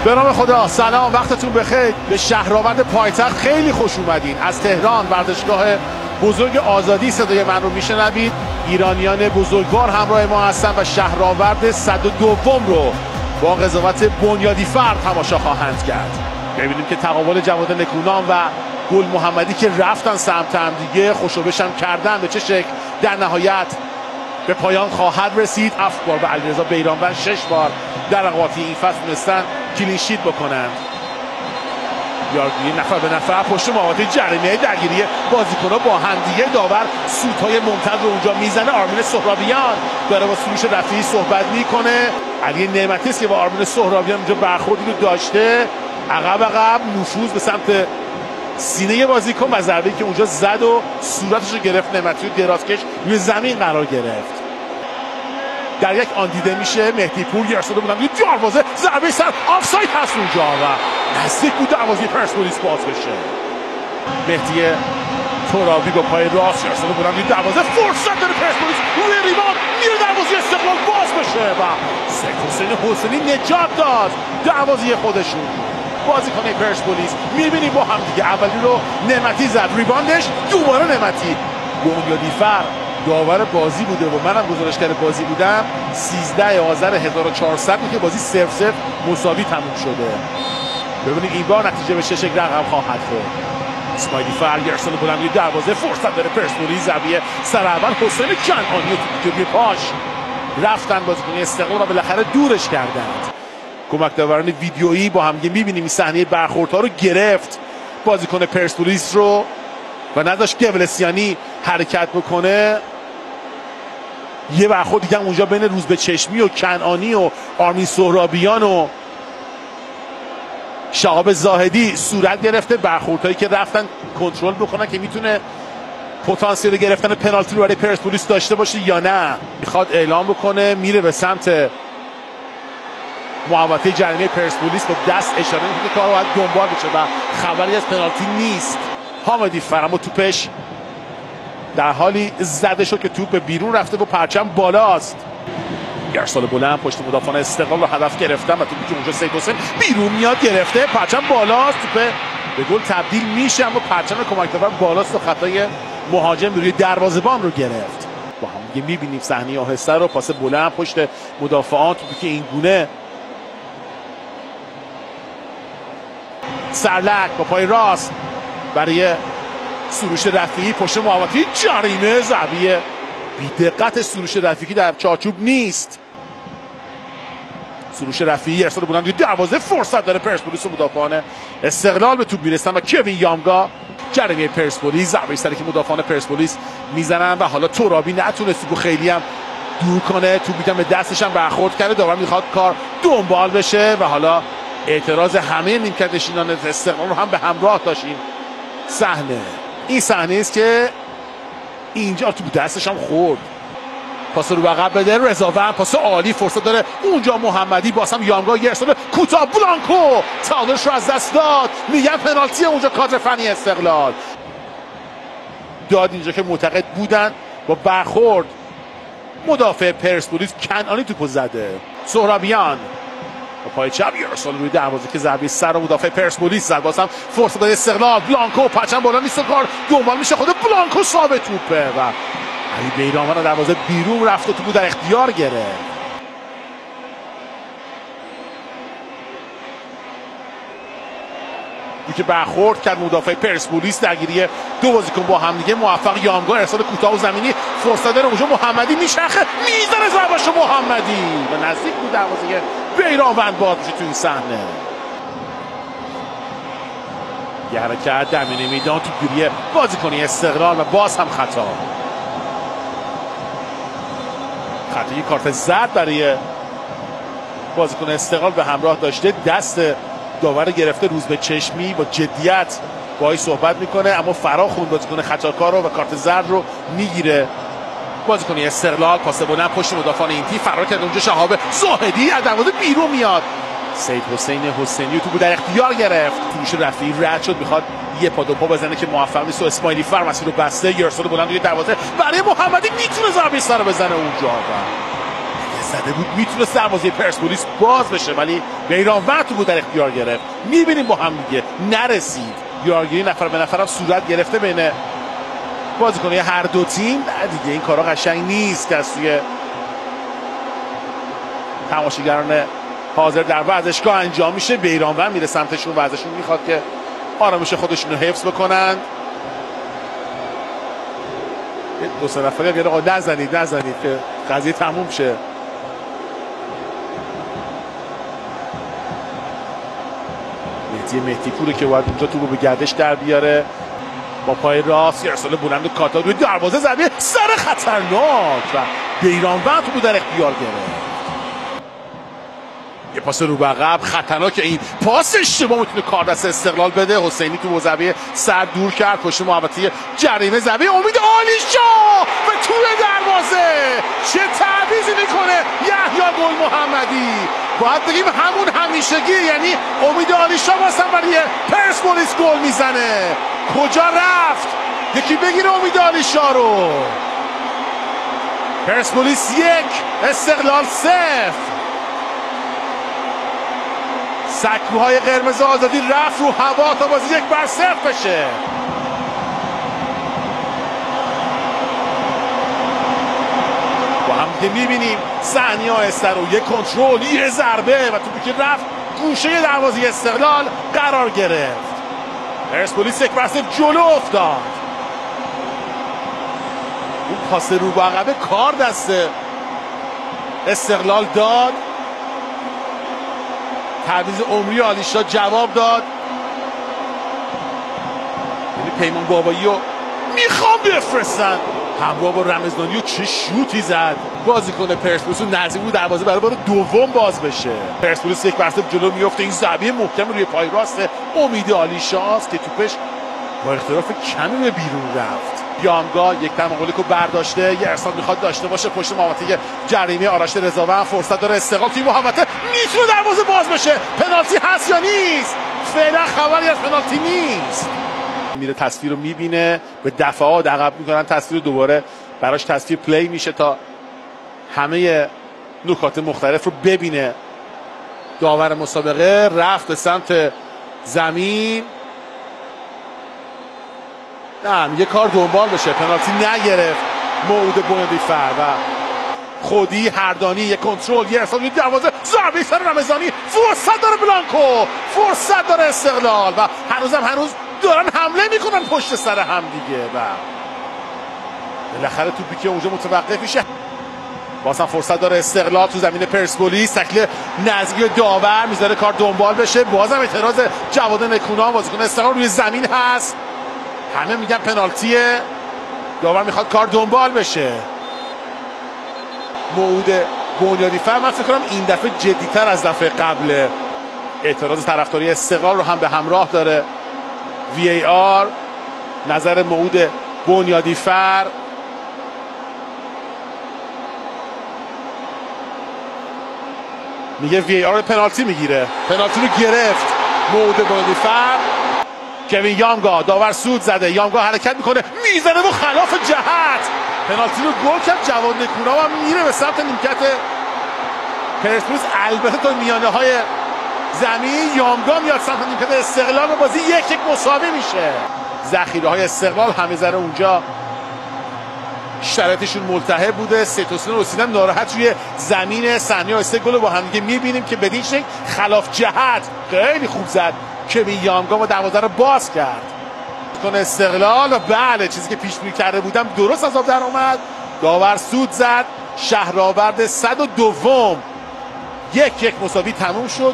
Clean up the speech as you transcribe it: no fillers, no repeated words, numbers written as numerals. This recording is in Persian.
به نام خدا. سلام، وقتتون بخیر. به شهرآورد پایتخت خیلی خوش اومدین. از تهران، ورزشگاه بزرگ آزادی صدای من رو میشنوید. ایرانیان بزرگوار همراه ما هستن و شهرآورد 102 رو با قضاوت بنیادی فرد تماشا خواهند کرد. ببینیم که تقابل جواد نکونام و گل محمدی که رفتن سمت هم دیگه خوشوبش هم کردن به چه شکل در نهایت به پایان خواهد رسید. 7 بار به علیرضا بیرانوند 6 بار در رقابت این فصل تونستن کلین شیت بکنند. یارگیری نفر به نفر پشت محوطه جریمه، درگیری بازیکن‌ها با همدیگه. داور سوت‌های ممتد رو اونجا میزنه. آرمین سهرابیان داره با سروش رفیعی صحبت میکنه. علی نعمتی است که با آرمین سهرابیان اونجا برخوردی رو داشته. عقب نفوذ به سمت سینه بازیکن و ضربه‌ای که اونجا زد و صورتش رو گرفت. نعمتی رو درازکش روی زمین قرار گرفت. در یک آن دیده میشه مهدی پور ارساده بودن یه دروازه، ضربه سر آفساید هست اونجا و نزدیک بود دروازه پرسپولیس باز بشه. مهدی ترابی با پای راست ارساده بودن یه دروازه، فرصت داره پرسپولیس روی ریباند میره دروازه استقلال باز بشه و سید حسین حسینی نجات داد دروازه خودشون. بازیکن پرسپولیس میبینیم با هم دیگه اولی رو نعمتی زد، ریباندش دوباره نعمتی. بنیادی فرد داور بازی بوده و منم گزارشگر بازی بودم. 13 آذر 1400 که بازی 0-0 مساوی تموم شده. ببینید این بار نتیجه به چه شکل رقم خواهد خورد. اسماعیلی فرگرسون بلند یه دروازه، فرصت داره پرسپولیس. زاویه سر اول حسین کنعانی که روی پاش رفتن بازیکن استقلال و بالاخره دورش کردند. کمک داوران ویدیویی با هم میبینیم این صحنه برخوردها رو گرفت بازیکن پرسپولیس رو و نذاشت گولسیانی حرکت بکنه. یه برخورد دیگه اونجا بین روزبه‌چشمی و کنعانی و آرمین سهرابیان و شهاب زاهدی صورت گرفته. برخوردهایی که رفتن کنترل بکنن که میتونه پتانسیل گرفتن پنالتی رو برای پرسپولیس داشته باشه یا نه. میخواد اعلام بکنه، میره به سمت محوطه جریمه پرسپولیس با دست اشاره میکنه که کارو باید دنبال بشه و خبری از پنالتی نیست. حامدی فرما توپش در حالی زده شد که توپ بیرون رفته و پرچم بالاست. ارسال بلند پشت مدافعان استقلال رو هدف گرفتن و توپی که اونجا سید حسین بیرون میاد گرفته، پرچم بالاست، توپ به گل تبدیل میشه اما پرچم کمک داور بالاست و خطای مهاجم روی دروازه‌بان رو گرفت. با هم دیگه میبینیم صحنه آهسته رو، پاس بلند پشت مدافعان، توپی که این گونه سرلک با پای راست برای سروش رفیعی پشت محوطه جریمه. ضربه بی‌دقت سروش رفیعی در چارچوب نیست. سروش رفیعی ارسال بلند روی دروازه، فرصت داره پرسپولیس و مدافعان استقلال به توپ میرسن و کوین یامگا جریمه پرسپولیس. ضربه سری که مدافعان پرسپولیس میزنن و حالا ترابی نتونست توپو خیلی هم دور کنه، توپ میتونه به دستش هم برخورد کرده. داور میخواد کار دنبال بشه و حالا اعتراض همه نیمکت نشینان استقلال رو هم به همراه داشت. این صحنه است که اینجا تو دستش هم خورد. پاس رو عقب بده رضاوند، پاس عالی، فرصت داره اونجا محمدی، باز هم یامگا یه ارسال کوتاه، بلانکو تعادلش رو از دست داد. میگن پنالتی اونجا کادر فنی استقلال داد اینجا که معتقد بودن با برخورد مدافع پرسپولیس کنعانی توپو زده. سهرابیان با پای چپ ارسال روی دروازه که ضربه سر مدافع پرسپولیس زد. بازم فرصت داره استقلال. بلانکو پرچم بالا نیست و کار دنبال میشه، خود بلانکو ثابت توپه و علی بیرانوند دروازه بیرون رفت و توپو در اختیار گرفت. که برخورد کرد مدافع پرسپولیس، درگیری دو بازیکن با هم دیگه موفق. یامگا ارسال کوتاه و زمینی، فرصت داره اونجا محمدی میچرخه میزنه ضربه‌شو محمدی و نزدیک بود دروازه بیرانوند باز میشه تو این صحنه. یه حرکت در میانه میدان، توپگیری بازیکنی استقلال و باز هم خطای کارت زرد برای بازیکن استقلال به همراه داشته. دست داور گرفته روزبه‌چشمی با جدیت باهاش صحبت میکنه اما فرا خوند بازیکن خطاکار رو و کارت زرد رو میگیره. بازیکن استقلال پاس بلند پشت مدافعان اینتی فرار کرده اونجا شهاب زاهدی از دروازه بیرون میاد. سید حسین حسینی توپو در اختیار گرفت. سروش رفیعی رد شد میخواد یه پا دو پا بزنه که موفق نیست و اسماعیلی فر مسیر رو بسته. ارسال بلند روی دروازه برای محمدی میتونه ضربه سر بزنه اونجا و زده بود میتونه دروازه پرسپولیس باز بشه، ولی بیرانوند تو بود در اختیار گرفت. میبینیم با هم دیگه نرسید. یارگیری نفر به نفرم صورت گرفته بین بازیکن‌های هر دو تیم. دیگه این کارا قشنگ نیست که از سوی تماشاگران حاضر در ورزشگاه انجام میشه. بیرانوند میره سمتشون و ازشون میخواد که آرامش خودشون رو حفظ بکنن. دو سه نفر میگن آقا نزنید که قضیه تموم شه. مهدی پوره که باید اونجا تو رو به گردش در بیاره. با پای راست یه ارسال بلند کاتا روی دروازه ضربه سر خطرناک و بیرانوند تو در اختیار گرفت. یه پاس رو به عقب خطرناک. این پاس اشتباه میتونه کار دست استقلال بده. حسینی تو زاویه سر دور کرد پشت محوطه جریمه. زاویه امید عالیشاه به توی دروازه. چه تعویضی میکنه یحیی گل محمدی. باید بگیم همون همیشگی، یعنی امید عالیشاه واسه برای پرسپولیس گل میزنه. کجا رفت؟ یکی بگیره امید عالیشاه رو. پرسپولیس 1 استقلال 0. سکوهای قرمز آزادی رفت رو هوا تا بازی 1-0 بشه. با هم دیگه میبینیم صحنه آهسته رو، یک کنترل، یه ضربه و توپی که رفت گوشه دروازه استقلال قرار گرفت. پرسپولیس 1-0 جلو افتاد. اون پاس رو به عقب کار دست استقلال داد. تعویض عمری عالیشاه جواب داد. یعنی پیمان بابایی رو میخوام بفرستن همراه با رمضانی و چه شوتی زد. بازیکن پرسپولیس نزدیک بود دروازه برای بار دوم باز بشه. پرسپولیس 1-0 جلو میفته. این ضربه محکم روی پای راست امید عالیشاه است که توپش با اختلاف کمی به بیرون رفت. یامگا یک تماقلی که برداشته، یه ارسال میخواد داشته باشه پشت محوطه جریمه. آرش رضاوند فرصت داره. استقلال توی محوطه میتونه دروازه باز بشه. پنالتی هست یا نیست؟ فعلا خبری از پنالتی نیست. میره تصویر رو میبینه، به دفعات عقب میکنن تصویر رو، دوباره براش تصویر پلی میشه تا همه نکات مختلف رو ببینه. داور مسابقه رفت به سمت زمین. نه میگه کار دنبال بشه. پنالتی نگرفت موعود بنیادیفر و خودی هردانی. یک کنترل، یه ارسال، یه دروازه، ضربه سر رمضانی. فرصت داره بلانکو، فرصت داره استقلال و هنوز دارن حمله میکنن پشت سر هم دیگه و بالاخره توپی که اونجا متوقف میشه. بازم فرصت داره استقلال تو زمین پرسپولیس. تکل نزدیک داور میذاره کار دنبال بشه. بازم اعتراض جواد نکونام بازیکن استقلال روی زمین هست. همه میگن پنالتیه. داور میخواد کار دنبال بشه. موعود بنیادیفر من فکر کنم این دفعه جدی‌تر از دفعه قبل. اعتراض طرفداری استقلال رو هم به همراه داره. VAR نظر موعود بنیادیفر. میگه VAR پنالتی میگیره. پنالتی رو گرفت موعود بنیادیفر. کوین یامگا داور سود زده. یامگا حرکت میکنه میزنه و خلاف جهت پنالتی رو گل کرد. جواد نکونام هم میره به سمت نیمکت پرسپولیس. البته تا میانه های زمین یامگا میاد سمت نیمکت استقلال و بازی 1-1 مساوی میشه. ذخیره های استقلال همه ذره اونجا شرایطشون ملتهب بوده. 3-3 رسیدن ناراحت روی زمین. صحنه آهسته گل با هم دیگه میبینیم که بدین شکل خلاف جهت خیلی خوب زد کوین یامگا و دروازه رو باز کرد کن استقلال. و بله چیزی که پیش بینی کرده بودم درست از آب در اومد. داور سود زد. شهرآورد 102 1-1 مساوی تموم شد.